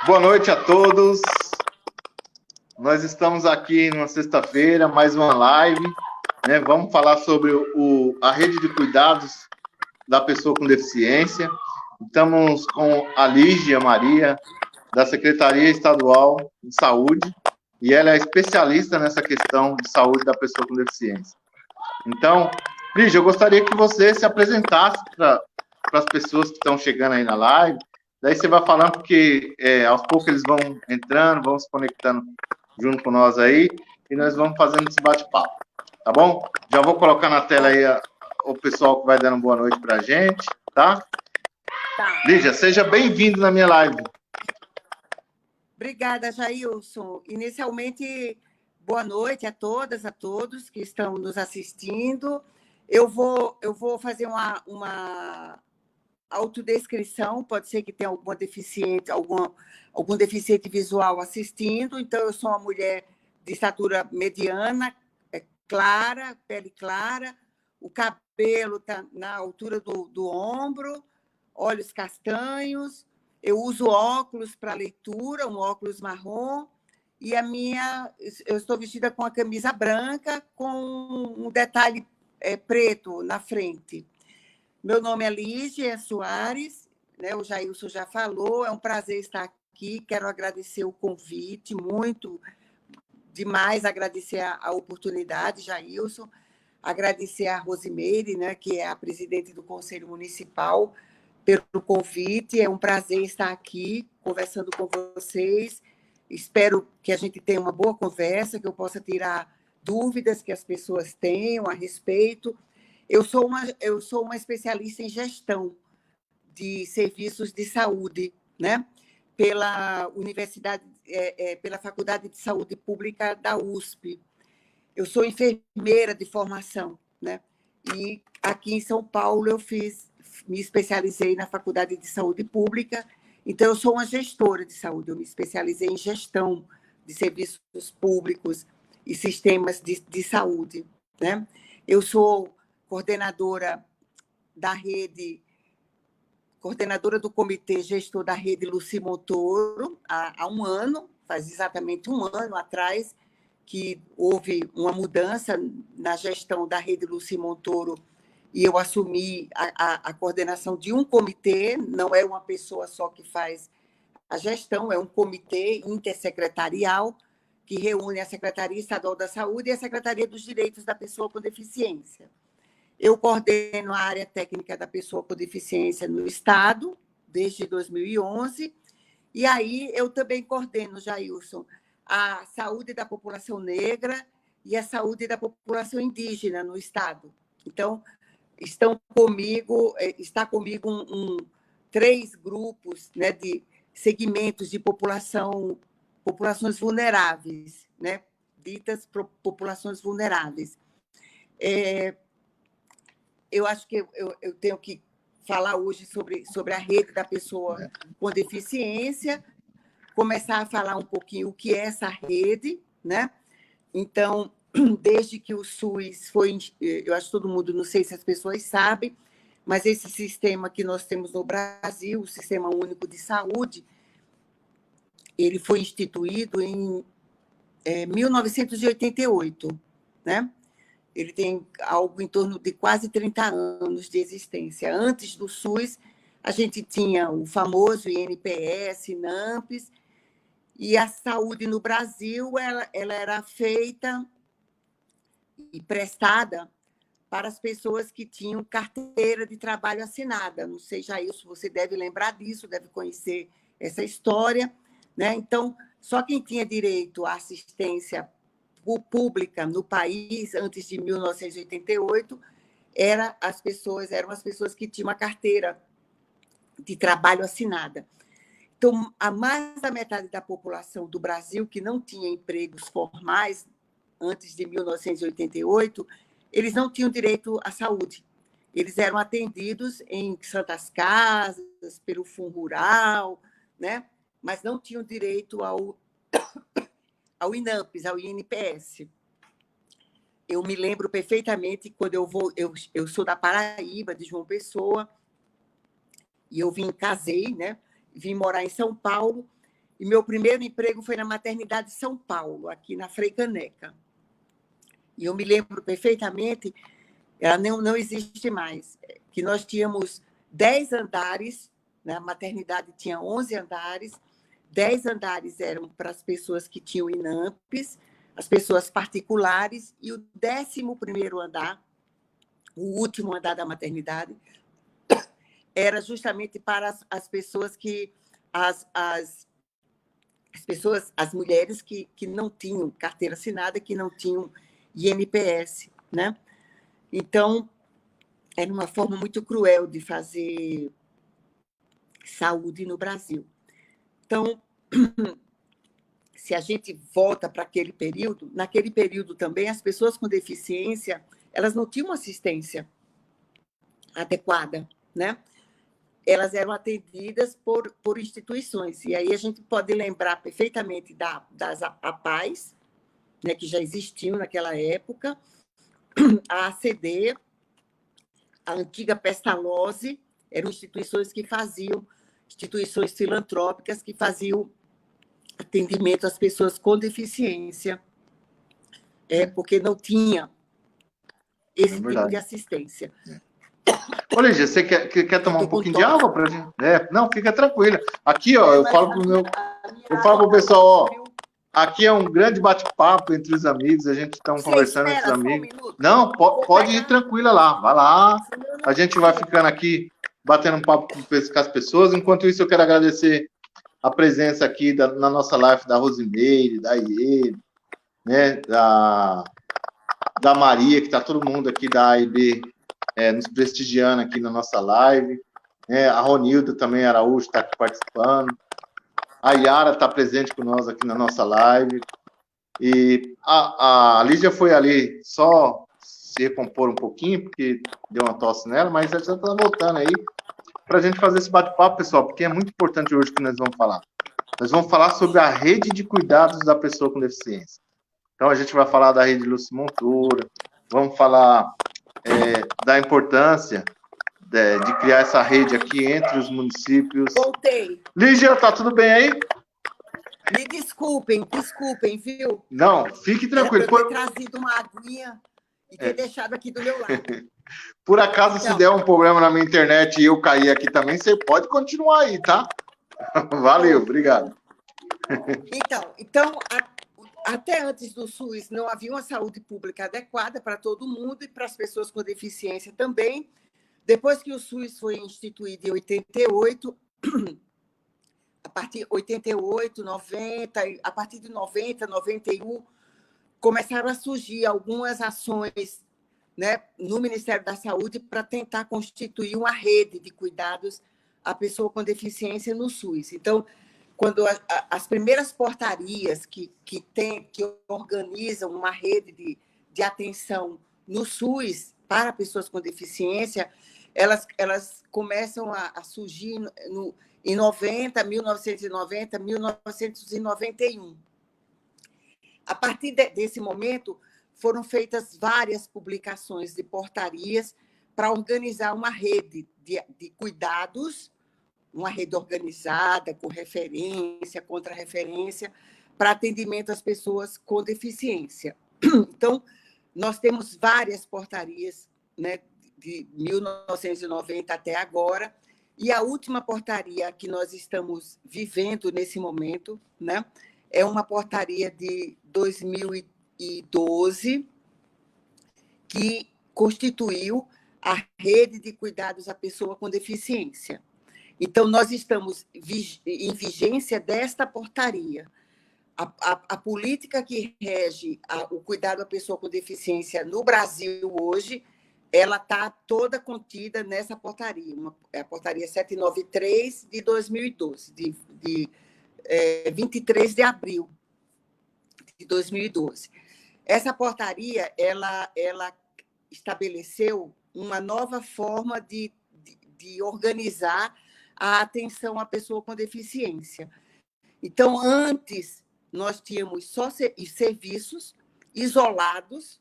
Boa noite a todos. Nós estamos aqui numa sexta-feira, mais uma live, né? Vamos falar sobre a rede de cuidados da pessoa com deficiência. Estamos com a Lígia Maria, da Secretaria Estadual de Saúde, e ela é especialista nessa questão de saúde da pessoa com deficiência. Então, Lígia, eu gostaria que você se apresentasse para as pessoas que estão chegando aí na live. Daí você vai falando, porque aos poucos eles vão entrando, vão se conectando junto com nós aí, e nós vamos fazendo esse bate-papo, tá bom? Já vou colocar na tela aí o pessoal que vai dando boa noite para a gente, tá? Tá. Lígia, seja bem-vindo na minha live. Obrigada, Jailson. Inicialmente, boa noite a todas, a todos que estão nos assistindo. Eu vou fazer uma autodescrição, pode ser que tenha alguma deficiente, algum deficiente visual assistindo. Então, eu sou uma mulher de estatura mediana, clara, pele clara, o cabelo está na altura do ombro, olhos castanhos. Eu uso óculos para leitura, um óculos marrom, e eu estou vestida com a camisa branca, com um detalhe preto na frente. Meu nome é Lígia Soares, né? O Jailson já falou, é um prazer estar aqui, quero agradecer o convite, muito, demais agradecer a oportunidade, Jailson, agradecer a Rosimeire, né, que é a presidente do Conselho Municipal, pelo convite. É um prazer estar aqui conversando com vocês. Espero que a gente tenha uma boa conversa, que eu possa tirar dúvidas que as pessoas tenham a respeito. Eu sou uma especialista em gestão de serviços de saúde, né? Pela Universidade, pela Faculdade de Saúde Pública da USP. Eu sou enfermeira de formação, né? E aqui em São Paulo eu me especializei na Faculdade de Saúde Pública, então eu sou uma gestora de saúde, eu me especializei em gestão de serviços públicos e sistemas de saúde, né? Eu sou coordenadora do comitê gestor da rede Luci Montoro há um ano, faz exatamente um ano atrás, que houve uma mudança na gestão da rede Luci Montoro e eu assumi a coordenação de um comitê, não é uma pessoa só que faz a gestão, é um comitê intersecretarial que reúne a Secretaria Estadual da Saúde e a Secretaria dos Direitos da Pessoa com Deficiência. Eu coordeno a área técnica da pessoa com deficiência no Estado, desde 2011, e aí eu também coordeno, Jailson, a saúde da população negra e a saúde da população indígena no Estado. Então, está comigo 3 grupos, né, de segmentos de populações vulneráveis, né, ditas populações vulneráveis. Eu acho que eu tenho que falar hoje sobre a rede da pessoa com deficiência, começar a falar um pouquinho o que é essa rede, né? Então, desde que o SUS foi, eu acho que todo mundo, não sei se as pessoas sabem, mas esse sistema que nós temos no Brasil, o Sistema Único de Saúde, ele foi instituído em 1988, né? Ele tem algo em torno de quase 30 anos de existência. Antes do SUS, a gente tinha o famoso INPS, INAMPS, e a saúde no Brasil ela era feita e prestada para as pessoas que tinham carteira de trabalho assinada. Não sei, Jailson, você deve lembrar disso, deve conhecer essa história, né? Então, só quem tinha direito à assistência pública no país antes de 1988 eram as pessoas que tinham uma carteira de trabalho assinada. Então, a mais da metade da população do Brasil que não tinha empregos formais antes de 1988, eles não tinham direito à saúde. Eles eram atendidos em santas casas, pelo Fundo Rural, né? Mas não tinham direito ao INAMPS, ao INPS. Eu me lembro perfeitamente quando eu sou da Paraíba, de João Pessoa, e eu casei, né? Vim morar em São Paulo, e meu primeiro emprego foi na maternidade de São Paulo, aqui na Frei Caneca. E eu me lembro perfeitamente, ela não existe mais, que nós tínhamos 10 andares, né? A maternidade tinha 11 andares, 10 andares eram para as pessoas que tinham INAMPs, as pessoas particulares, e o 11º andar, o último andar da maternidade, era justamente para as pessoas que... as mulheres que não tinham carteira assinada, que não tinham INPS, né? Então, era uma forma muito cruel de fazer saúde no Brasil. Então, se a gente volta para aquele período, naquele período também, as pessoas com deficiência, elas não tinham assistência adequada, né? Elas eram atendidas por instituições. E aí a gente pode lembrar perfeitamente das APAES, né, que já existiam naquela época, a ACD, a antiga Pestalozzi, eram instituições filantrópicas que faziam atendimento às pessoas com deficiência, porque não tinha esse tipo de assistência. Ô, Lígia, você quer tomar um pouquinho de água para gente? Não, fica tranquila. Aqui, ó, eu falo pro pessoal, ó, aqui é um grande bate-papo entre os amigos, a gente está conversando entre os amigos. Não, pode ir tranquila lá, vai lá. A gente vai ficando aqui, batendo um papo com as pessoas. Enquanto isso, eu quero agradecer a presença aqui na nossa live da Rosimeire, da Iene, né, da Maria, que está todo mundo aqui da AIB nos prestigiando aqui na nossa live. A Ronilda também, Araújo, está aqui participando. A Yara está presente com nós aqui na nossa live. E a Lígia foi ali só se recompor um pouquinho, porque deu uma tosse nela, mas ela já está voltando aí para a gente fazer esse bate-papo, pessoal, porque é muito importante hoje que nós vamos falar. Nós vamos falar sobre a rede de cuidados da pessoa com deficiência. Então, a gente vai falar da rede Lúcia Montoura, vamos falar da importância de criar essa rede aqui entre os municípios. Voltei. Lígia, tá tudo bem aí? Me desculpem, viu? Não, fique tranquilo. Era pra eu ter trazido uma aguinha e ter deixado aqui do meu lado. Por acaso, se der um problema na minha internet e eu cair aqui também, você pode continuar aí, tá? Valeu, obrigado. Então, até antes do SUS, não havia uma saúde pública adequada para todo mundo e para as pessoas com deficiência também. Depois que o SUS foi instituído em 88, a partir de 88, 90, a partir de 90, 91, começaram a surgir algumas ações, né, no Ministério da Saúde para tentar constituir uma rede de cuidados à pessoa com deficiência no SUS. Então, quando as primeiras portarias que organizam uma rede de atenção no SUS para pessoas com deficiência, elas começam a surgir em 1990, 1991. A partir desse momento, foram feitas várias publicações de portarias para organizar uma rede de cuidados, uma rede organizada, com referência, contra-referência, para atendimento às pessoas com deficiência. Então, nós temos várias portarias, né, de 1990 até agora, e a última portaria que nós estamos vivendo nesse momento, né, é uma portaria de 2012, que constituiu a rede de cuidados à pessoa com deficiência. Então, nós estamos em vigência desta portaria. A política que rege o cuidado à pessoa com deficiência no Brasil hoje, ela está toda contida nessa portaria, a portaria 793 de 2012, de 23 de abril de 2012. Essa portaria ela estabeleceu uma nova forma de organizar a atenção à pessoa com deficiência. Então, antes, nós tínhamos só serviços isolados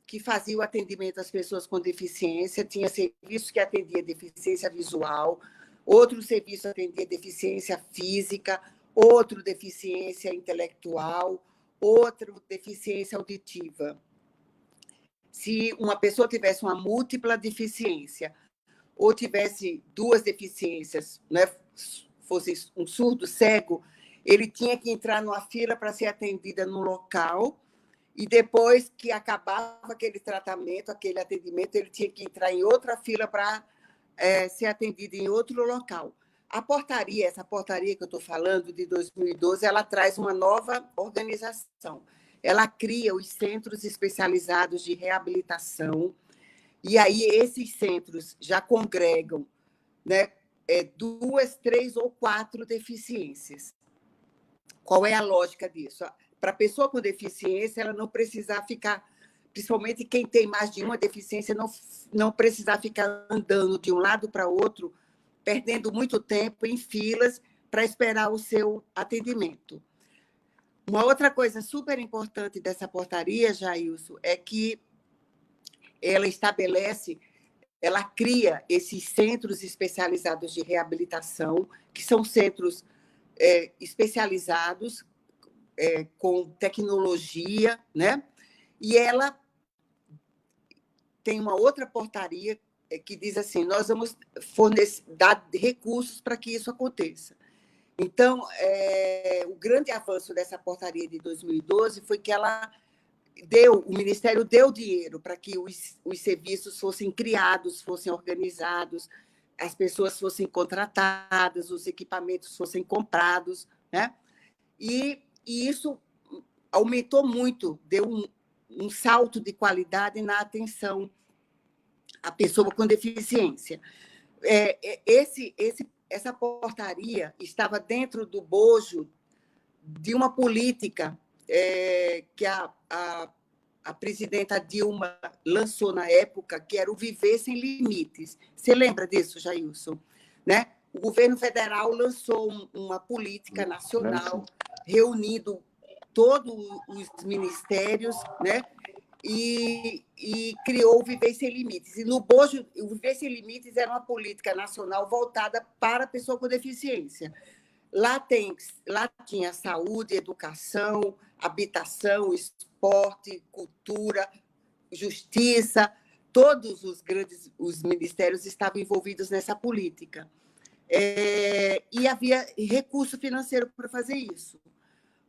que faziam atendimento às pessoas com deficiência, tinha serviços que atendia deficiência visual, outro serviço atendia deficiência física, outro deficiência intelectual, outro deficiência auditiva. Se uma pessoa tivesse uma múltipla deficiência ou tivesse duas deficiências, né, fosse um surdo cego, ele tinha que entrar numa fila para ser atendida no local e depois que acabava aquele tratamento, aquele atendimento, ele tinha que entrar em outra fila para ser atendido em outro local. Essa portaria que eu estou falando, de 2012, ela traz uma nova organização. Ela cria os centros especializados de reabilitação, e aí esses centros já congregam, né, 2, 3 ou 4 deficiências. Qual é a lógica disso? Para a pessoa com deficiência, ela não precisar ficar, principalmente quem tem mais de uma deficiência, não precisar ficar andando de um lado para outro, perdendo muito tempo em filas para esperar o seu atendimento. Uma outra coisa super importante dessa portaria, Jailson, é que ela cria esses centros especializados de reabilitação, que são centros especializados com tecnologia, né? E ela tem uma outra portaria que diz assim: nós vamos dar recursos para que isso aconteça. Então, o grande avanço dessa portaria de 2012 foi que o Ministério deu dinheiro para que os serviços fossem criados, fossem organizados, as pessoas fossem contratadas, os equipamentos fossem comprados, né? E isso aumentou muito, deu um salto de qualidade na atenção à pessoa com deficiência. Essa portaria estava dentro do bojo de uma política que a presidenta Dilma lançou na época, que era o Viver Sem Limites. Você lembra disso, Jailson? Né? O governo federal lançou uma política nacional, reunindo todos os ministérios, né? E criou o Viver Sem Limites. E no bojo, o Viver Sem Limites era uma política nacional voltada para a pessoa com deficiência. Lá tinha saúde, educação, habitação, esporte, cultura, justiça. Todos os ministérios estavam envolvidos nessa política. E havia recurso financeiro para fazer isso.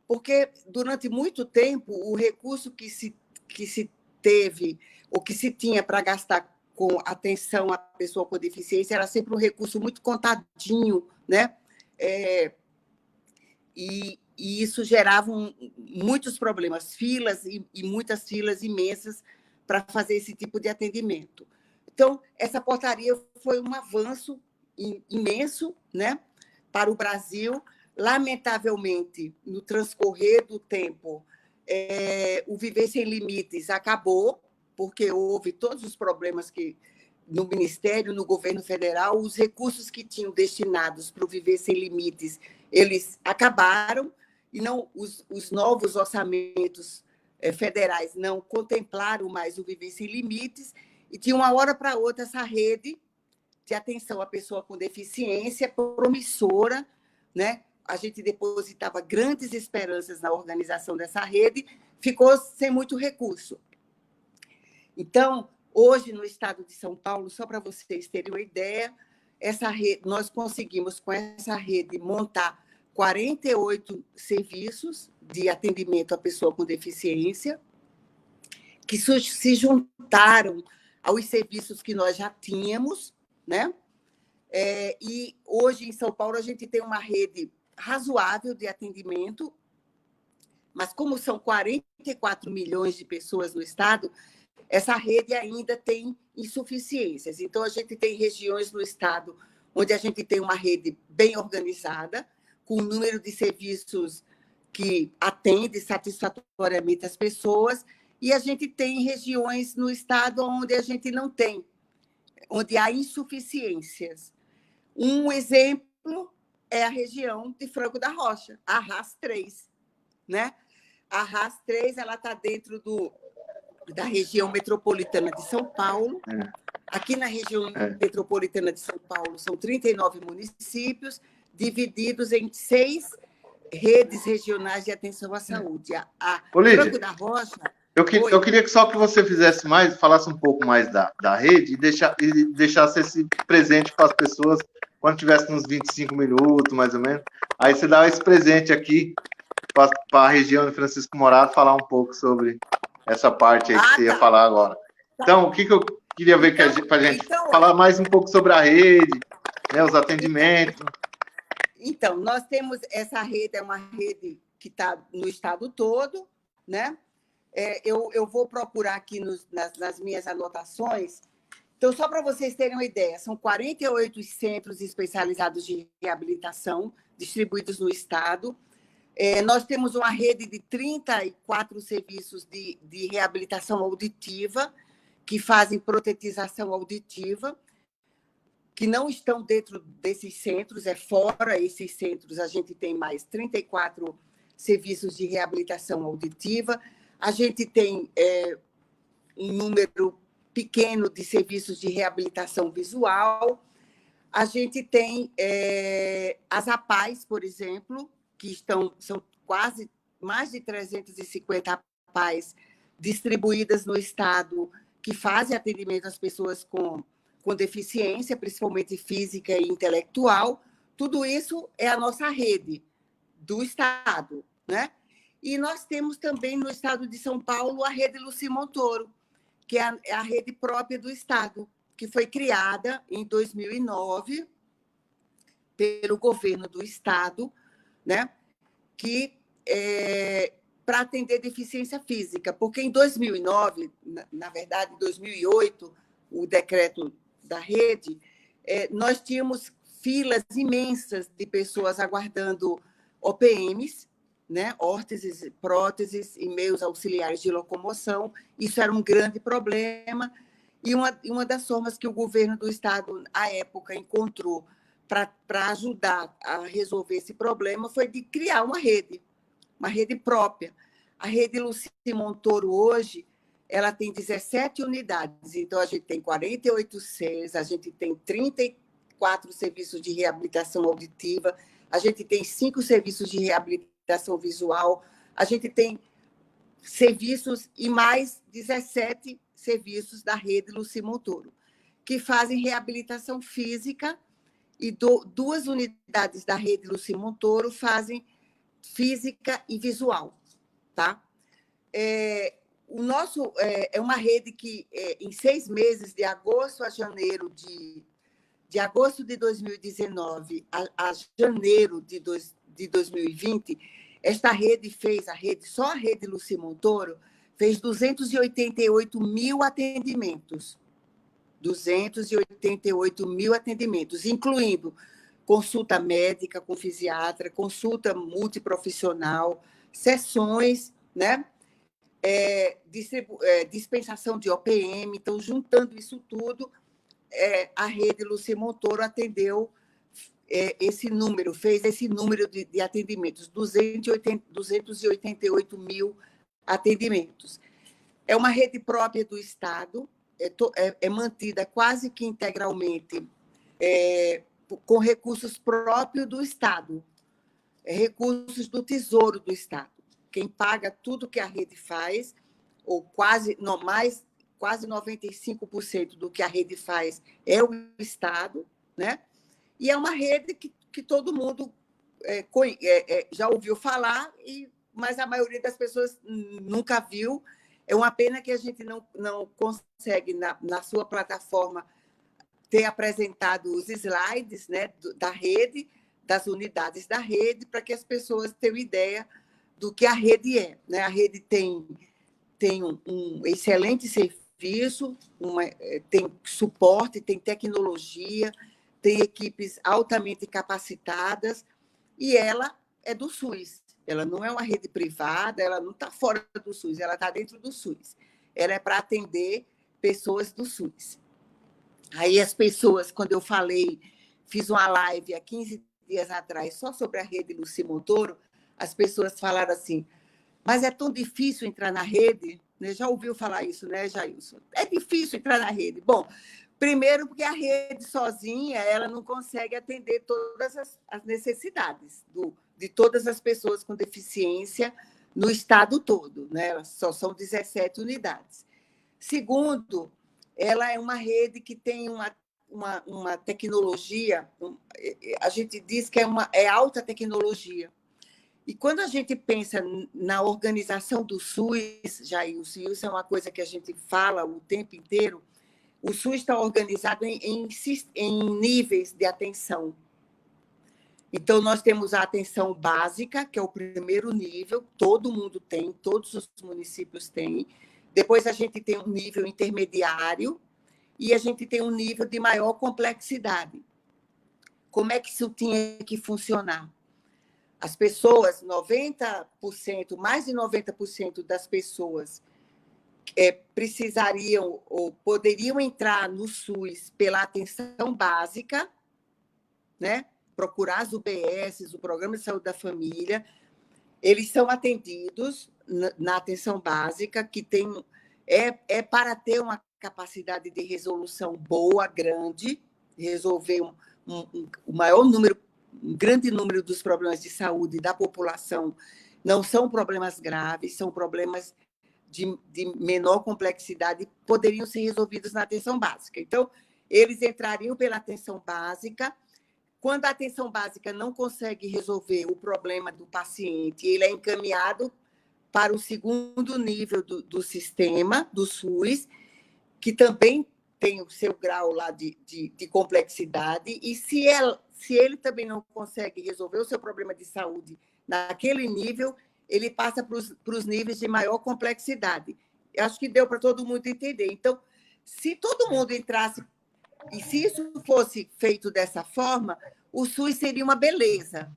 Porque, durante muito tempo, o recurso que se teve, ou que se tinha para gastar com atenção à pessoa com deficiência, era sempre um recurso muito contadinho, né? E isso gerava muitos problemas, filas e muitas filas imensas para fazer esse tipo de atendimento. Então, essa portaria foi um avanço imenso, né, para o Brasil. Lamentavelmente, no transcorrer do tempo, o Viver Sem Limites acabou, porque houve todos os problemas que no Ministério, no governo federal, os recursos que tinham destinados para o Viver Sem Limites, eles acabaram, e os novos orçamentos federais não contemplaram mais o Viver Sem Limites, e de uma hora para outra essa rede de atenção à pessoa com deficiência promissora, né? A gente depositava grandes esperanças na organização dessa rede, ficou sem muito recurso. Então, hoje, no estado de São Paulo, só para vocês terem uma ideia, nós conseguimos, com essa rede, montar 48 serviços de atendimento à pessoa com deficiência, que se juntaram aos serviços que nós já tínhamos, né? E hoje, em São Paulo, a gente tem uma rede razoável de atendimento, mas como são 44 milhões de pessoas no estado, essa rede ainda tem insuficiências. Então, a gente tem regiões no estado onde a gente tem uma rede bem organizada, com um número de serviços que atende satisfatoriamente as pessoas, e a gente tem regiões no estado onde a gente não tem, onde há insuficiências. Um exemplo é a região de Franco da Rocha, a RAS 3. Né? A RAS 3 está dentro da região metropolitana de São Paulo. Aqui na região metropolitana de São Paulo são 39 municípios, divididos em 6 redes regionais de atenção à saúde. A Lídia, Franco da Rocha... eu queria que só que você fizesse mais, falasse um pouco mais da rede e deixasse esse presente para as pessoas quando tivesse uns 25 minutos, mais ou menos. Aí você dá esse presente aqui para a região de Francisco Morato falar um pouco sobre essa parte aí que você ia falar agora. Então, o que eu queria ver para a gente falar mais um pouco sobre a rede, né, os atendimentos. Então, nós temos essa rede, é uma rede que está no estado todo, né? Eu vou procurar aqui nas minhas anotações. Então, só para vocês terem uma ideia, são 48 centros especializados de reabilitação distribuídos no estado. Nós temos uma rede de 34 serviços de reabilitação auditiva, que fazem protetização auditiva, que não estão dentro desses centros, fora esses centros, a gente tem mais 34 serviços de reabilitação auditiva, a gente tem um número pequeno de serviços de reabilitação visual, a gente tem as APAES, por exemplo, que são quase mais de 350 APAES distribuídas no estado, que fazem atendimento às pessoas com deficiência, principalmente física e intelectual. Tudo isso é a nossa rede do estado, né? E nós temos também no estado de São Paulo a rede Luci Montoro, que é a rede própria do estado, que foi criada em 2009 pelo governo do estado, né? Que para atender deficiência física, porque em 2009, na verdade, em 2008, o decreto da rede, nós tínhamos filas imensas de pessoas aguardando OPMs, né? Órteses, próteses e meios auxiliares de locomoção. Isso era um grande problema. E uma das formas que o governo do estado, à época, encontrou para ajudar a resolver esse problema foi de criar uma rede própria. A rede Luci Montoro, hoje, ela tem 17 unidades. Então, a gente tem 48 CES, a gente tem 34 serviços de reabilitação auditiva, a gente tem 5 serviços de reabilitação visual, a gente tem serviços e mais 17 serviços da rede Luci Montoro, que fazem reabilitação física, e 2 unidades da rede Luci Montoro fazem física e visual, tá? O nosso é uma rede que, em 6 meses, de agosto a janeiro de agosto de 2019 a janeiro de 2020, esta rede só a rede Luci Montoro fez 288 mil atendimentos. 288 mil atendimentos, incluindo consulta médica com fisiatra, consulta multiprofissional, sessões, né? Dispensação de OPM. Então, juntando isso tudo, a rede Luci Montoro atendeu esse número, fez esse número de atendimentos, 288 mil atendimentos. É uma rede própria do estado, é mantida quase que integralmente com recursos próprios do estado, recursos do Tesouro do estado. Quem paga tudo que a rede faz, ou quase 95% do que a rede faz é o estado, né? E é uma rede que todo mundo já ouviu falar, mas a maioria das pessoas nunca viu. É uma pena que a gente não consegue, na sua plataforma, ter apresentado os slides, né, da rede, das unidades da rede, para que as pessoas tenham ideia do que a rede é, né? A rede tem um excelente serviço, tem suporte, tem tecnologia, tem equipes altamente capacitadas, e ela é do SUS. Ela não é uma rede privada, ela não está fora do SUS, ela está dentro do SUS. Ela é para atender pessoas do SUS. Aí as pessoas, quando eu fiz uma live há 15 dias atrás só sobre a rede Luci Montoro, as pessoas falaram assim, mas é tão difícil entrar na rede, né? Já ouviu falar isso, né, Jailson? É difícil entrar na rede. Bom, Primeiro, porque a rede sozinha ela não consegue atender todas as necessidades de todas as pessoas com deficiência no estado todo, né? Só são 17 unidades. Segundo, ela é uma rede que tem uma tecnologia, a gente diz que é alta tecnologia. E quando a gente pensa na organização do SUS, Jailson, isso é uma coisa que a gente fala o tempo inteiro, o SUS está organizado em níveis de atenção. Então, nós temos a atenção básica, que é o primeiro nível, todo mundo tem, todos os municípios têm. Depois, a gente tem um nível intermediário e a gente tem um nível de maior complexidade. Como é que isso tinha que funcionar? As pessoas, 90%, mais de 90% das pessoas precisariam ou poderiam entrar no SUS pela atenção básica, né? Procurar as UBSs, o Programa de Saúde da Família, eles são atendidos na atenção básica, que tem para ter uma capacidade de resolução boa, grande, resolver o maior número, um grande número dos problemas de saúde da população. Não são problemas graves, são problemas de menor complexidade, poderiam ser resolvidos na atenção básica. Então, eles entrariam pela atenção básica. Quando a atenção básica não consegue resolver o problema do paciente, ele é encaminhado para o segundo nível do sistema, do SUS, que também tem o seu grau lá de complexidade, e se ele também não consegue resolver o seu problema de saúde naquele nível, ele passa para os níveis de maior complexidade. Eu acho que deu para todo mundo entender. Então, se todo mundo entrasse, e se isso fosse feito dessa forma, o SUS seria uma beleza,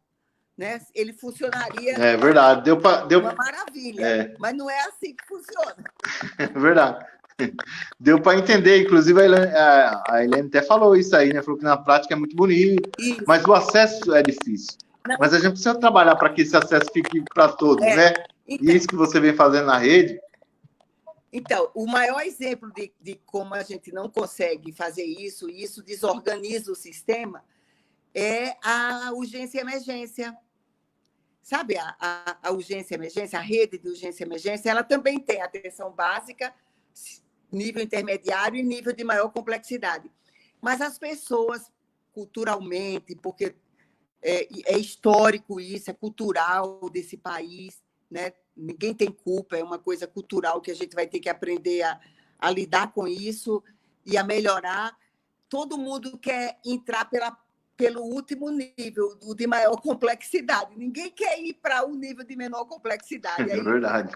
né? Ele funcionaria... É verdade. Deu uma maravilha, mas não é assim que funciona. É verdade. Deu para entender, inclusive a Helene até falou isso aí, né? Falou que na prática é muito bonito, isso. Mas o acesso é difícil. Não. Mas a gente precisa trabalhar para que esse acesso fique para todos, né? Então, e isso que você vem fazendo na rede. Então, o maior exemplo de como a gente não consegue fazer isso, e isso desorganiza o sistema, é a urgência e emergência. Sabe, a urgência e emergência, a rede de urgência e emergência, ela também tem atenção básica, nível intermediário e nível de maior complexidade. Mas as pessoas, culturalmente, porque é histórico isso, é cultural desse país, né? Ninguém tem culpa, é uma coisa cultural que a gente vai ter que aprender a lidar com isso e a melhorar. Todo mundo quer entrar pelo último nível, o de maior complexidade. Ninguém quer ir para o nível de menor complexidade. É verdade.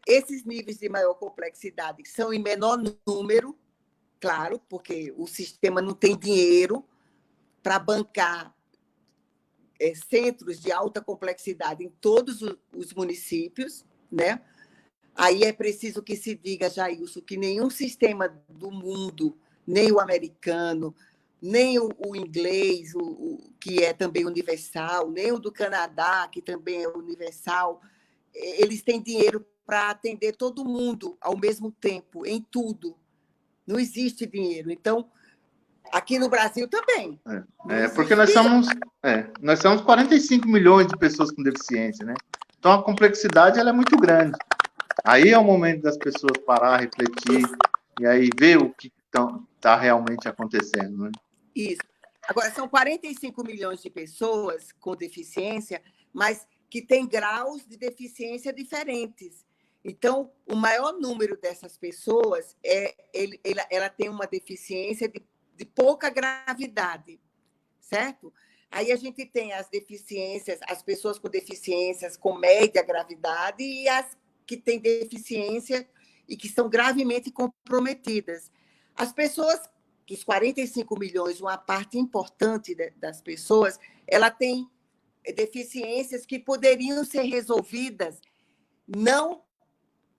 Esses níveis de maior complexidade são em menor número, claro, porque o sistema não tem dinheiro para bancar centros de alta complexidade em todos os municípios, né? Aí é preciso que se diga, Jailson, que nenhum sistema do mundo, nem o americano, nem o inglês, que é também universal, nem o do Canadá, que também é universal, eles têm dinheiro para atender todo mundo ao mesmo tempo, em tudo. Não existe dinheiro. Então, aqui no Brasil também. Porque nós somos 45 milhões de pessoas com deficiência, né? Então, a complexidade ela é muito grande. Aí é o momento das pessoas parar, refletir, e aí ver o que está realmente acontecendo, né? Isso. Agora, são 45 milhões de pessoas com deficiência, mas que têm graus de deficiência diferentes. Então, o maior número dessas pessoas, ela tem uma deficiência de pouca gravidade, certo? Aí a gente tem as deficiências, as pessoas com deficiências com média gravidade e as que têm deficiência e que são gravemente comprometidas. As pessoas, dos 45 milhões, uma parte importante das pessoas, ela tem deficiências que poderiam ser resolvidas não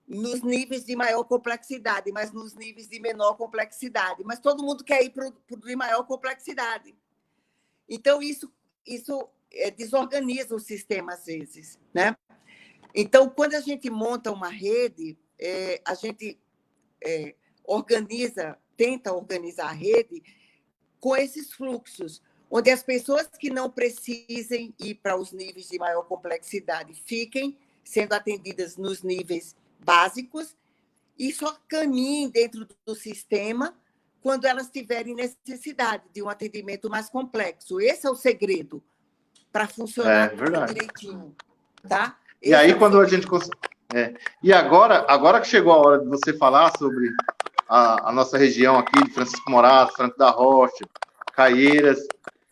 nos níveis de maior complexidade, mas nos níveis de menor complexidade. Mas todo mundo quer ir para o de maior complexidade. Então, isso desorganiza o sistema, às vezes, né? Então, quando a gente monta uma rede, a gente organiza tenta organizar a rede com esses fluxos, onde as pessoas que não precisem ir para os níveis de maior complexidade fiquem sendo atendidas nos níveis básicos e só caminhem dentro do sistema quando elas tiverem necessidade de um atendimento mais complexo. Esse é o segredo para funcionar direitinho, tá? E aí, quando a gente... E agora que chegou a hora de você falar sobre a nossa região aqui, de Francisco Morato, Franco da Rocha, Caieiras,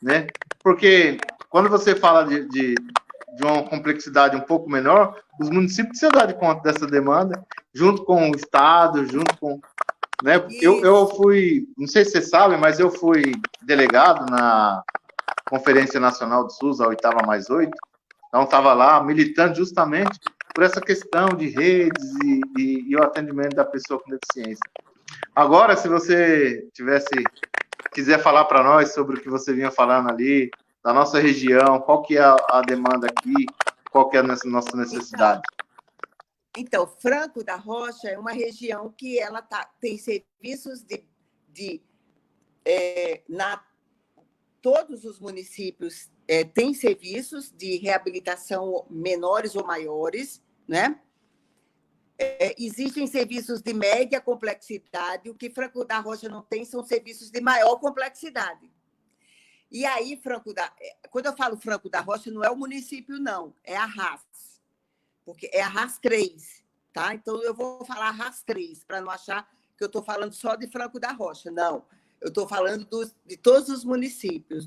né? Porque quando você fala de uma complexidade um pouco menor, os municípios precisam dar de conta dessa demanda, junto com o Estado, junto com... Né? Eu fui, não sei se você sabe, mas eu fui delegado na Conferência Nacional do SUS, a 8ª+8, então estava lá militando justamente por essa questão de redes e o atendimento da pessoa com deficiência. Agora, se você quiser falar para nós sobre o que você vinha falando ali, da nossa região, qual que é a demanda aqui, qual que é a nossa necessidade? Então, Franco da Rocha é uma região que ela tem serviços todos os municípios têm serviços de reabilitação menores ou maiores, né? Existem serviços de média complexidade, o que Franco da Rocha não tem são serviços de maior complexidade. E aí, quando eu falo Franco da Rocha, não é o município, não, é a RAS, porque é a RAS 3, tá? Então, eu vou falar RAS 3, para não achar que eu estou falando só de Franco da Rocha, não. Eu estou falando de todos os municípios,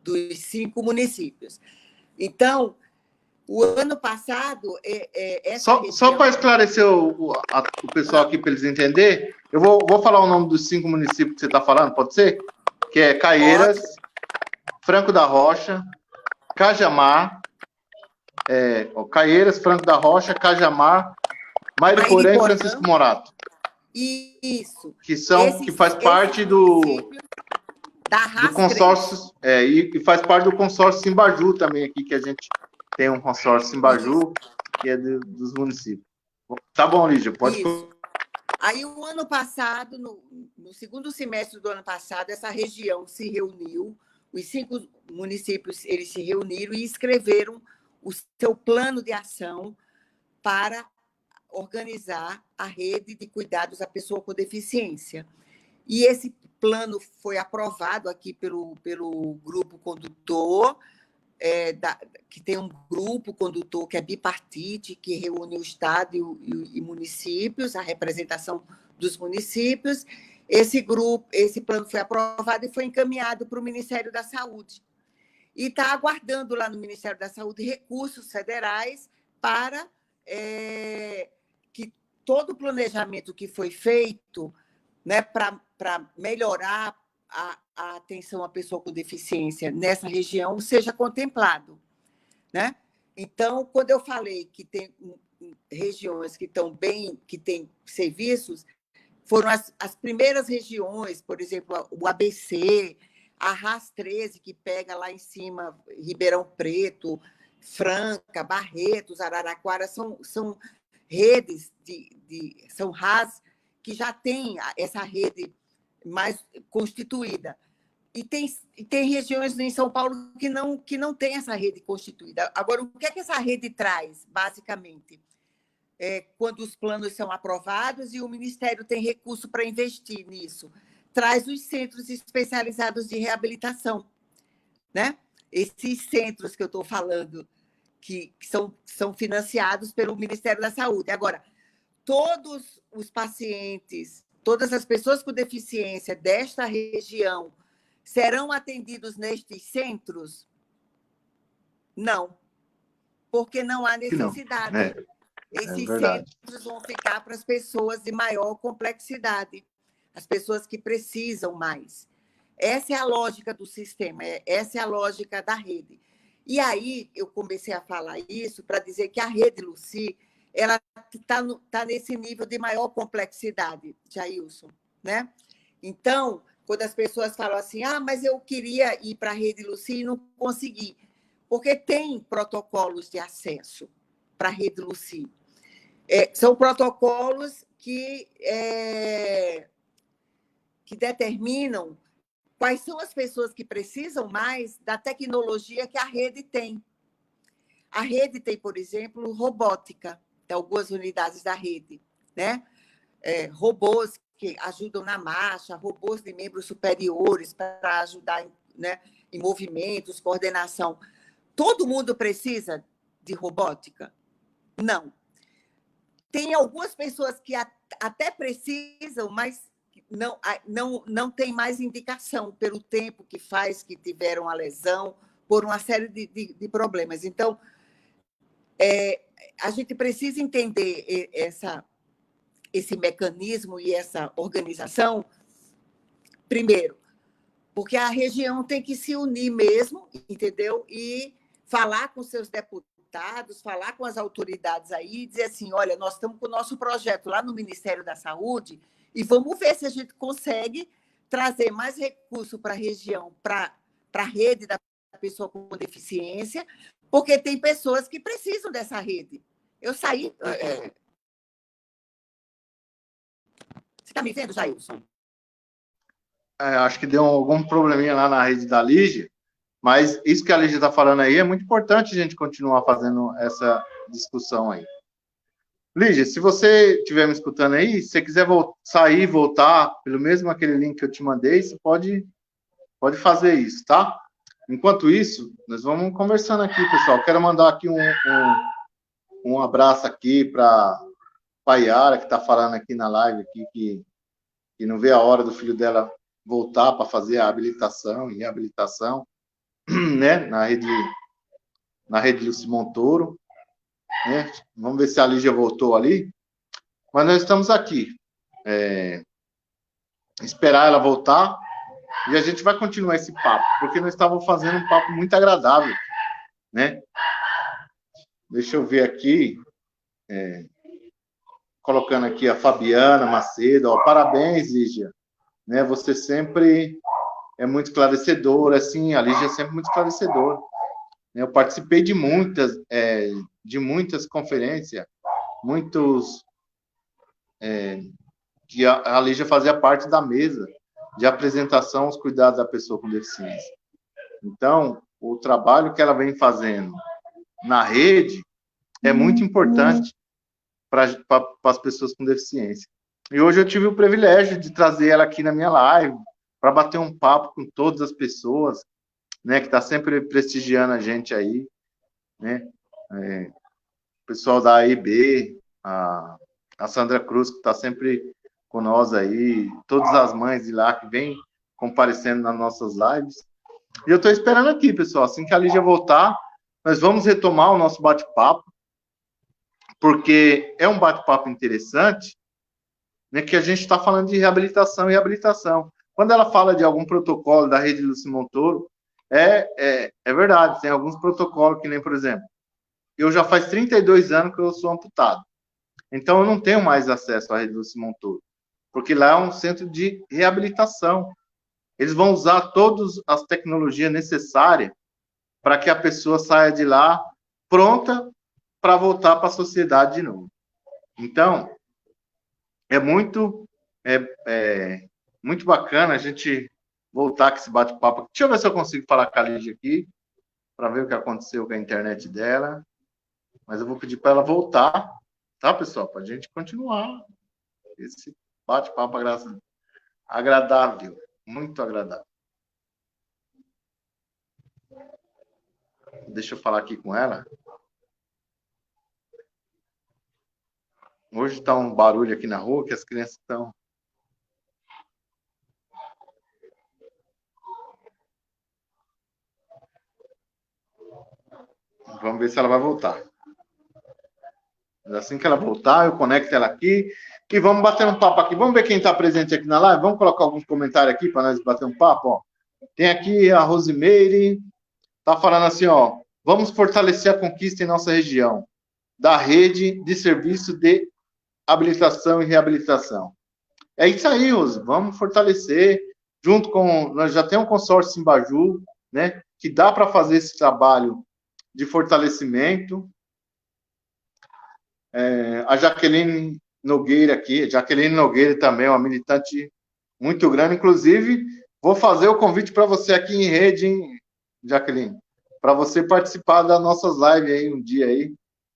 dos 5 municípios. Então, o ano passado... Só para esclarecer o pessoal aqui, para eles entenderem, eu vou falar o nome dos 5 municípios que você está falando, pode ser? Que é Caieiras, Franco da Rocha, Cajamar, Caieiras, Franco da Rocha, Cajamar, Mairiporã e Francisco Morato. Isso. Que faz parte do consórcio, e faz parte do consórcio Simbaju também aqui, que a gente tem um consórcio Simbaju, que é dos municípios. Tá bom, Lígia, pode... Isso. Aí, o ano passado, no segundo semestre do ano passado, essa região se reuniu, os 5 municípios eles se reuniram e escreveram o seu plano de ação para organizar a rede de cuidados à pessoa com deficiência. E esse plano foi aprovado aqui pelo grupo condutor, que tem um grupo condutor que é bipartite, que reúne o Estado e municípios, a representação dos municípios. Esse plano foi aprovado e foi encaminhado para o Ministério da Saúde. E está aguardando lá no Ministério da Saúde recursos federais para que todo o planejamento que foi feito, né, para melhorar a atenção à pessoa com deficiência nessa região seja contemplado, né? Então, quando eu falei que tem regiões que estão bem, que têm serviços, foram as primeiras regiões, por exemplo, o ABC, a RAS 13, que pega lá em cima Ribeirão Preto, Franca, Barretos, Araraquara, são redes, são RAS que já têm essa rede mais constituída. E tem regiões em São Paulo que não tem essa rede constituída. Agora, o que é que essa rede traz, basicamente? Quando os planos são aprovados e o Ministério tem recurso para investir nisso, traz os centros especializados de reabilitação, né? Esses centros que eu estou falando, que são financiados pelo Ministério da Saúde. Agora, todos os pacientes, todas as pessoas com deficiência desta região serão atendidos nestes centros? Não, porque não há necessidade. Esses centros vão ficar para as pessoas de maior complexidade, as pessoas que precisam mais. Essa é a lógica do sistema, essa é a lógica da rede. E aí eu comecei a falar isso para dizer que a rede Lucy ela está nesse nível de maior complexidade, Jailson, né? Então, quando as pessoas falam assim, mas eu queria ir para a rede Lucy e não consegui, porque tem protocolos de acesso para a rede Lucy. São protocolos que que determinam quais são as pessoas que precisam mais da tecnologia que a rede tem. A rede tem, por exemplo, robótica, tem algumas unidades da rede, né? Robôs que ajudam na marcha, robôs de membros superiores para ajudar, né, em movimentos, coordenação. Todo mundo precisa de robótica? Não. Tem algumas pessoas que até precisam, mas não tem mais indicação pelo tempo que faz, que tiveram a lesão, por uma série de problemas. Então, a gente precisa entender esse mecanismo e essa organização, primeiro, porque a região tem que se unir mesmo, entendeu? E falar com seus deputados, falar com as autoridades aí, dizer assim, olha, nós estamos com o nosso projeto lá no Ministério da Saúde e vamos ver se a gente consegue trazer mais recursos para a região, para a rede da pessoa com deficiência, porque tem pessoas que precisam dessa rede. Eu saí... Você está me vendo, Jailson? Acho que deu algum probleminha lá na rede da Lígia, mas isso que a Lígia está falando aí é muito importante a gente continuar fazendo essa discussão aí. Lígia, se você estiver me escutando aí, se você quiser sair e voltar pelo mesmo aquele link que eu te mandei, você pode fazer isso, tá? Enquanto isso, nós vamos conversando aqui, pessoal. Quero mandar aqui um abraço aqui para a Yara, que está falando aqui na live, aqui, que não vê a hora do filho dela voltar para fazer a habilitação e reabilitação, né, na rede Lúcio Montoro, né? Vamos ver se a Lígia voltou ali. Mas nós estamos aqui. Esperar ela voltar e a gente vai continuar esse papo, porque nós estávamos fazendo um papo muito agradável, né? Deixa eu ver aqui, colocando aqui a Fabiana Macedo, ó, parabéns, Lígia, né? Você sempre é muito esclarecedora, assim, a Lígia é sempre muito esclarecedora. Eu participei de muitas conferências, que a Lígia fazia parte da mesa de apresentação aos cuidados da pessoa com deficiência. Então, o trabalho que ela vem fazendo na rede é muito importante para as pessoas com deficiência. E hoje eu tive o privilégio de trazer ela aqui na minha live, para bater um papo com todas as pessoas, né, que está sempre prestigiando a gente aí, né? O pessoal da AIB, a Sandra Cruz, que está sempre com nós aí, todas as mães de lá que vêm comparecendo nas nossas lives. E eu estou esperando aqui, pessoal, assim que a Lígia voltar, nós vamos retomar o nosso bate-papo, porque é um bate-papo interessante, né, que a gente está falando de reabilitação e reabilitação. Quando ela fala de algum protocolo da rede Lúcio Montoro, é verdade, tem alguns protocolos que nem, por exemplo, eu já faz 32 anos que eu sou amputado, então eu não tenho mais acesso à rede Lúcio Montoro, porque lá é um centro de reabilitação. Eles vão usar todas as tecnologias necessárias para que a pessoa saia de lá pronta para voltar para a sociedade de novo. Então, é muito bacana a gente voltar com esse bate-papo. Deixa eu ver se eu consigo falar com a Lígia aqui, para ver o que aconteceu com a internet dela. Mas eu vou pedir para ela voltar, tá, pessoal? Para a gente continuar esse bate-papo agradável, muito agradável. Deixa eu falar aqui com ela. Hoje está um barulho aqui na rua, que as crianças estão... Vamos ver se ela vai voltar. Assim que ela voltar, eu conecto ela aqui e vamos bater um papo aqui. Vamos ver quem está presente aqui na live? Vamos colocar alguns comentários aqui para nós bater um papo, ó. Tem aqui a Rosimeire, está falando assim, ó, vamos fortalecer a conquista em nossa região da rede de serviço de habilitação e reabilitação. É isso aí, Rose, vamos fortalecer, junto com, nós já temos um consórcio Simbaju, né, que dá para fazer esse trabalho de fortalecimento. A Jaqueline Nogueira aqui, Jaqueline Nogueira também é uma militante muito grande. Inclusive, vou fazer o convite para você aqui em rede, hein, Jaqueline? Para você participar das nossas lives aí um dia aí,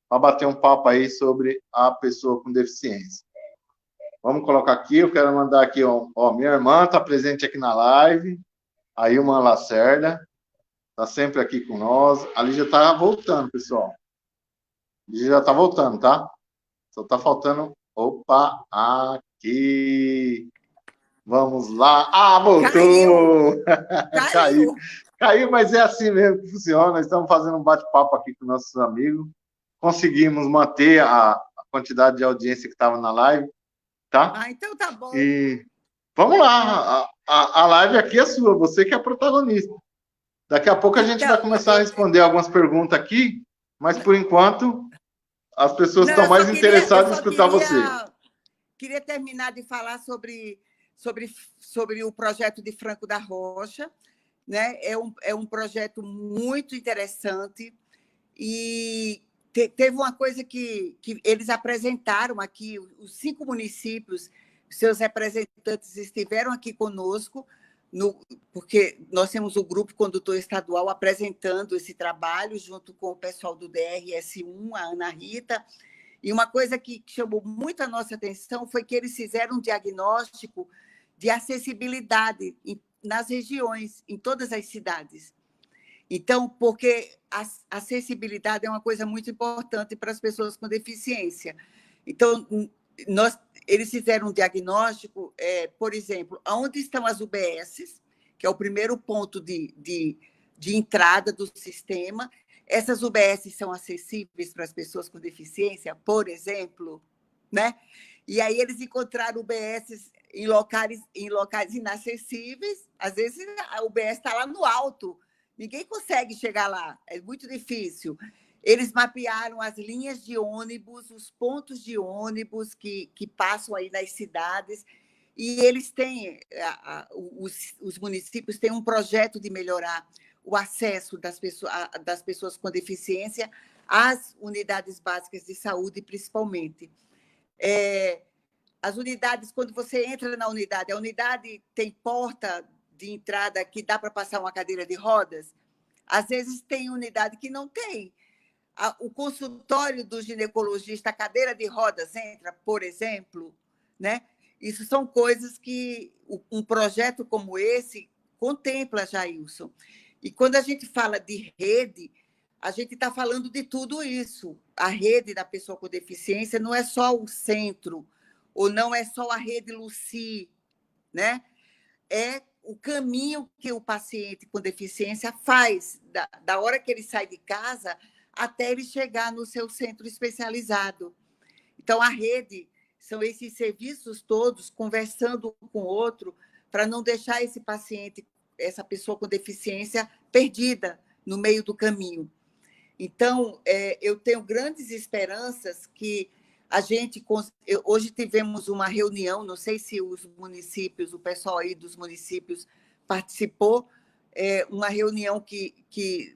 para bater um papo aí sobre a pessoa com deficiência. Vamos colocar aqui, eu quero mandar aqui, ó, minha irmã está presente aqui na live, a Ilma Lacerda, está sempre aqui com nós. A Lígia está voltando, pessoal. A Lígia já está voltando, tá? Só está faltando... Opa, aqui. Vamos lá. Ah, voltou! Caiu. Caiu, mas é assim mesmo que funciona. Nós estamos fazendo um bate-papo aqui com nossos amigos. Conseguimos manter a quantidade de audiência que estava na live, tá? Ah, então tá bom. E vamos lá. A live aqui é sua, você que é a protagonista. Daqui a pouco a gente vai começar a responder algumas perguntas aqui, mas por enquanto as pessoas estão mais interessadas em escutar você. Queria terminar de falar sobre o projeto de Franco da Rocha, né? É um projeto muito interessante e teve uma coisa que eles apresentaram aqui, os 5 municípios, seus representantes estiveram aqui conosco, porque nós temos o grupo condutor estadual apresentando esse trabalho junto com o pessoal do DRS1, a Ana Rita, e uma coisa que chamou muito a nossa atenção foi que eles fizeram um diagnóstico de acessibilidade nas regiões, em todas as cidades. Então, porque a acessibilidade é uma coisa muito importante para as pessoas com deficiência. Então, eles fizeram um diagnóstico, por exemplo, onde estão as UBSs, que é o primeiro ponto de entrada do sistema. Essas UBSs são acessíveis para as pessoas com deficiência, por exemplo, né? E aí eles encontraram UBSs em locais inacessíveis. Às vezes a UBS está lá no alto, ninguém consegue chegar lá, é muito difícil. Eles mapearam as linhas de ônibus, os pontos de ônibus que passam aí nas cidades, e eles têm, os municípios têm um projeto de melhorar o acesso das pessoas com deficiência às unidades básicas de saúde, principalmente. As unidades, quando você entra na unidade, a unidade tem porta de entrada que dá para passar uma cadeira de rodas? Às vezes tem unidade que não tem. O consultório do ginecologista, a cadeira de rodas entra, por exemplo, né? Isso são coisas que um projeto como esse contempla, Jailson. E quando a gente fala de rede, a gente está falando de tudo isso. A rede da pessoa com deficiência não é só o centro, ou não é só a rede Luci, né? É o caminho que o paciente com deficiência faz, da hora que ele sai de casa até ele chegar no seu centro especializado. Então, a rede são esses serviços todos conversando um com o outro para não deixar esse paciente, essa pessoa com deficiência, perdida no meio do caminho. Então, eu tenho grandes esperanças que a gente... Hoje tivemos uma reunião, não sei se os municípios, o pessoal aí dos municípios participou, uma reunião que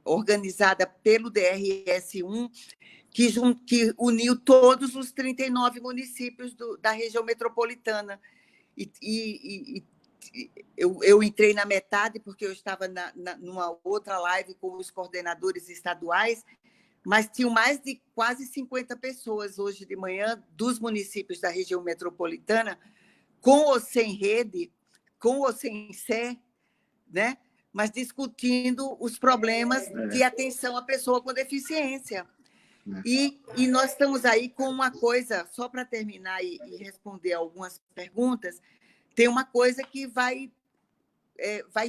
organizada pelo DRS1, que uniu todos os 39 municípios da região metropolitana. Eu entrei na metade, porque eu estava numa outra live com os coordenadores estaduais, mas tinham mais de quase 50 pessoas hoje de manhã dos municípios da região metropolitana, com ou sem rede, com ou sem SE, né? Mas discutindo os problemas de atenção à pessoa com deficiência. E nós estamos aí com uma coisa, só para terminar e responder algumas perguntas, tem uma coisa que vai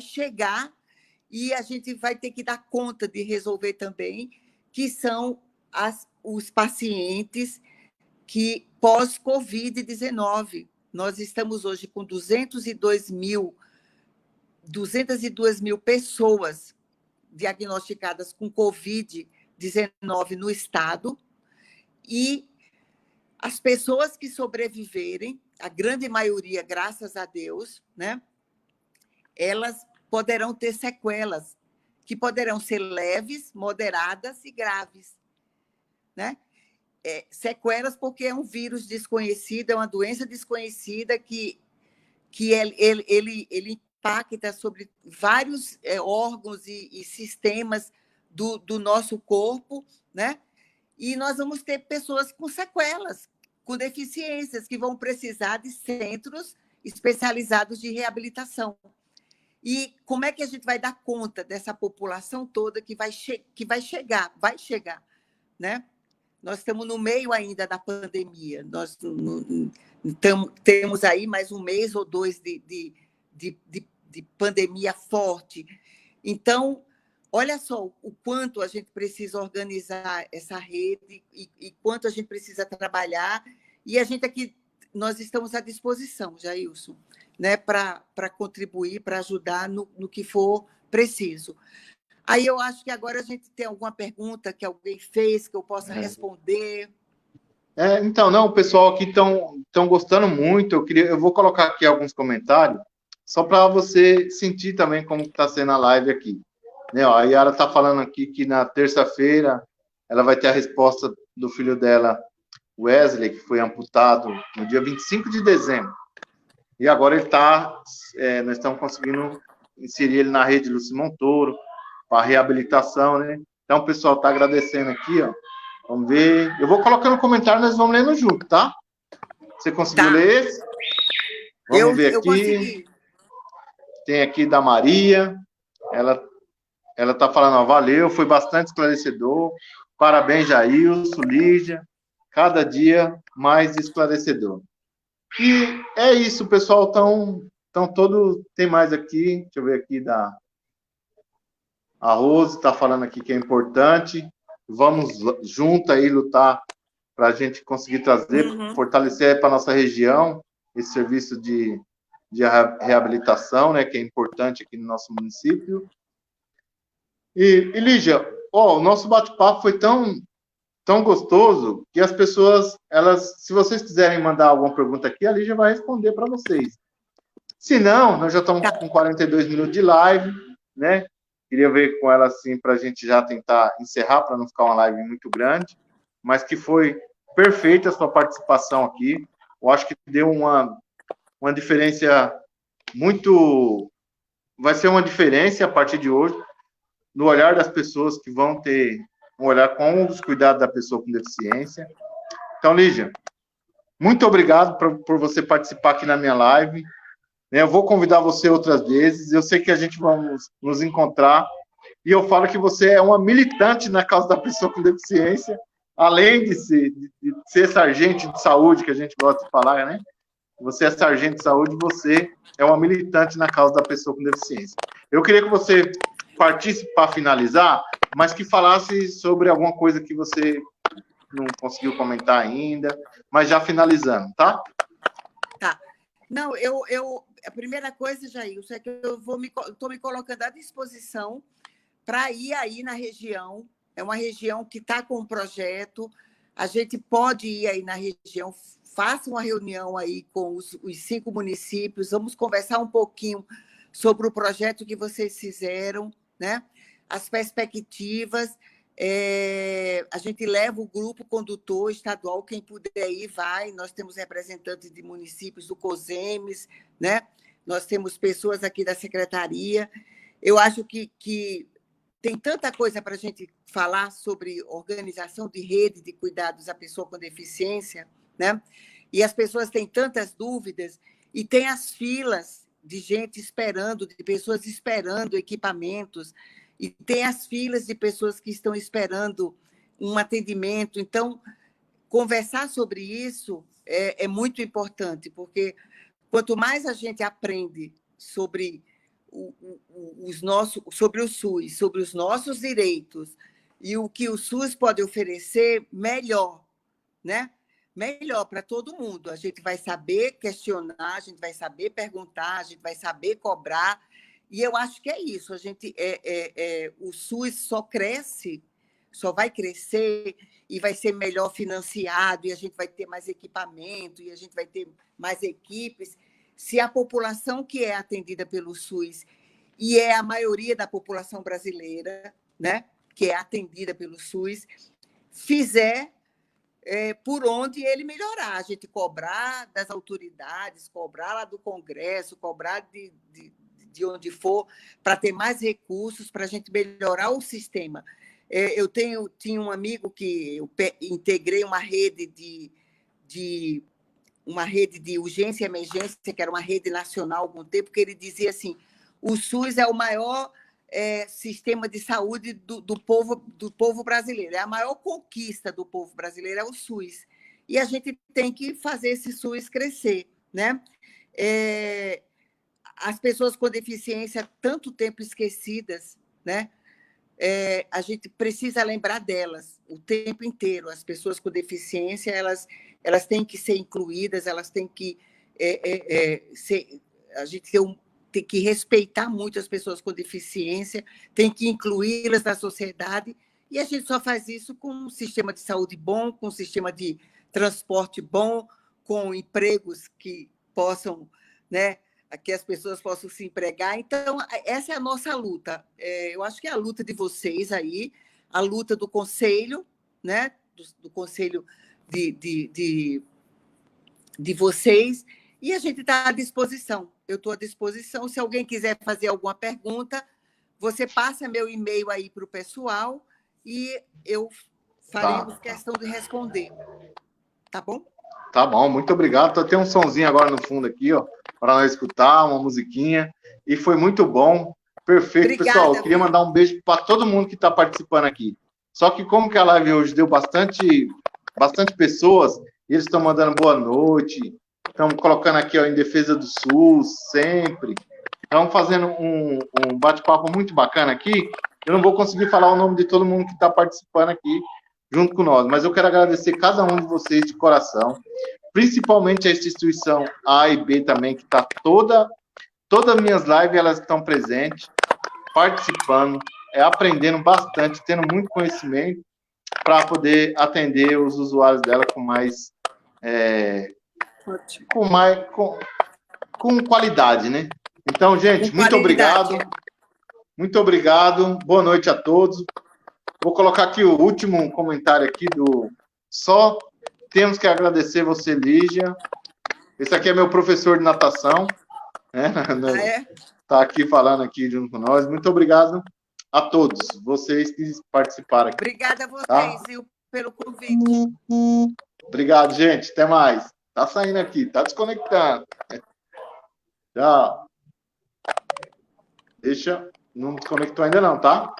chegar e a gente vai ter que dar conta de resolver também, que são os pacientes que pós-Covid-19. Nós estamos hoje com 202 mil pessoas diagnosticadas com Covid-19 no estado, e as pessoas que sobreviverem, a grande maioria, graças a Deus, né, elas poderão ter sequelas, que poderão ser leves, moderadas e graves, né? Sequelas porque é um vírus desconhecido, é uma doença desconhecida que que ele impacta sobre vários órgãos e sistemas do nosso corpo, né? E nós vamos ter pessoas com sequelas, com deficiências, que vão precisar de centros especializados de reabilitação. E como é que a gente vai dar conta dessa população toda que vai chegar, né? Nós estamos no meio ainda da pandemia, nós temos aí mais um mês ou dois de pandemia forte. Então, olha só o quanto a gente precisa organizar essa rede e quanto a gente precisa trabalhar. E a gente aqui, nós estamos à disposição, Jailson, né, para contribuir, para ajudar no que for preciso. Aí eu acho que agora a gente tem alguma pergunta que alguém fez que eu possa responder. Então, não, o pessoal aqui estão gostando muito. Eu vou colocar aqui alguns comentários, só para você sentir também como está sendo a live aqui. Né, ó, a Yara está falando aqui que na terça-feira ela vai ter a resposta do filho dela, Wesley, que foi amputado no dia 25 de dezembro. E agora nós estamos conseguindo inserir ele na rede Lúcio Montoro, para reabilitação, né? Então, o pessoal está agradecendo aqui, ó. Vamos ver. Eu vou colocando no comentário, nós vamos lendo junto, tá? Você conseguiu ler esse? Vamos ver aqui. Eu consegui. Tem aqui da Maria. Ela está falando, ó, valeu, foi bastante esclarecedor. Parabéns, Jailson, Lígia. Cada dia mais esclarecedor. E é isso, pessoal. Tem mais aqui. Deixa eu ver aqui A Rose está falando aqui que é importante. Vamos junto aí lutar para a gente conseguir trazer, fortalecer para a nossa região esse serviço de reabilitação, né, que é importante aqui no nosso município. E Lígia, o nosso bate-papo foi tão gostoso que as pessoas, se vocês quiserem mandar alguma pergunta aqui, a Lígia vai responder para vocês. Se não, nós já estamos com 42 minutos de live, né? Queria ver com ela, assim, para a gente já tentar encerrar, para não ficar uma live muito grande, mas que foi perfeita a sua participação aqui. Eu acho que deu uma diferença muito... Vai ser uma diferença a partir de hoje, no olhar das pessoas que vão ter um olhar com os cuidados da pessoa com deficiência. Então, Lígia, muito obrigado por você participar aqui na minha live. Eu vou convidar você outras vezes. Eu sei que a gente vamos nos encontrar. E eu falo que você é uma militante na causa da pessoa com deficiência, além de ser sargento de saúde, que a gente gosta de falar, né? Você é sargento de saúde, você é uma militante na causa da pessoa com deficiência. Eu queria que você partisse para finalizar, mas que falasse sobre alguma coisa que você não conseguiu comentar ainda, mas já finalizando, tá? Tá. Não, a primeira coisa, Jailson, é que eu estou me colocando à disposição para ir aí na região. É uma região que está com um projeto, a gente pode ir aí na região, faça uma reunião aí com os 5 municípios, vamos conversar um pouquinho sobre o projeto que vocês fizeram, né? As perspectivas, a gente leva o grupo condutor estadual, quem puder ir, vai. Nós temos representantes de municípios do COSEMES, né? Nós temos pessoas aqui da secretaria. Eu acho que tem tanta coisa para a gente falar sobre organização de rede de cuidados à pessoa com deficiência, né? E as pessoas têm tantas dúvidas, e tem as filas de gente esperando, de pessoas esperando equipamentos, e tem as filas de pessoas que estão esperando um atendimento. Então, conversar sobre isso é muito importante, porque quanto mais a gente aprende sobre sobre o SUS, sobre os nossos direitos e o que o SUS pode oferecer, melhor, né? Melhor para todo mundo. A gente vai saber questionar, a gente vai saber perguntar, a gente vai saber cobrar. E eu acho que é isso. A gente, o SUS só cresce, só vai crescer e vai ser melhor financiado, e a gente vai ter mais equipamento, e a gente vai ter mais equipes, se a população que é atendida pelo SUS, e é a maioria da população brasileira, né, que é atendida pelo SUS, fizer por onde ele melhorar. A gente cobrar das autoridades, cobrar lá do Congresso, cobrar de onde for, para ter mais recursos, para a gente melhorar o sistema. Eu tinha um amigo que eu integrei uma rede de urgência e emergência, que era uma rede nacional há algum tempo, que ele dizia assim: o SUS é o maior sistema de saúde do povo brasileiro, é a maior conquista do povo brasileiro, é o SUS. E a gente tem que fazer esse SUS crescer, né? As pessoas com deficiência, tanto tempo esquecidas, né? A gente precisa lembrar delas o tempo inteiro. As pessoas com deficiência, elas têm que ser incluídas, elas têm que a gente tem que respeitar muito as pessoas com deficiência, tem que incluí-las na sociedade, e a gente só faz isso com um sistema de saúde bom, com um sistema de transporte bom, com empregos que possam, né, que as pessoas possam se empregar. Então, essa é a nossa luta. Eu acho que é a luta de vocês aí, a luta do Conselho, né, do Conselho de vocês, e a gente está à disposição. Eu estou à disposição. Se alguém quiser fazer alguma pergunta, você passa meu e-mail aí para o pessoal e eu faremos questão de responder. Tá bom? Tá bom, muito obrigado. Tem um sonzinho agora no fundo aqui, ó, para nós escutar, uma musiquinha. E foi muito bom. Perfeito, obrigada, pessoal. Eu queria mandar um beijo para todo mundo que está participando aqui. Só que como que a live hoje deu bastante pessoas, e eles estão mandando boa noite, estão colocando aqui, ó, em defesa do SUS, sempre. Estão fazendo um bate-papo muito bacana aqui. Eu não vou conseguir falar o nome de todo mundo que está participando aqui junto com nós, mas eu quero agradecer cada um de vocês de coração, principalmente a instituição A e B também, que está todas as minhas lives, elas estão presentes, participando, aprendendo bastante, tendo muito conhecimento para poder atender os usuários dela com qualidade, né? Então, gente, muito obrigado. Muito obrigado. Boa noite a todos. Vou colocar aqui o último comentário aqui do... Só temos que agradecer você, Lígia. Esse aqui é meu professor de natação. Né? Tá aqui falando aqui junto com nós. Muito obrigado a todos, vocês que participaram aqui. Obrigada a vocês, viu, pelo convite. Obrigado, gente. Até mais. Tá saindo aqui, tá desconectando. Tchau. Não desconectou ainda não, tá?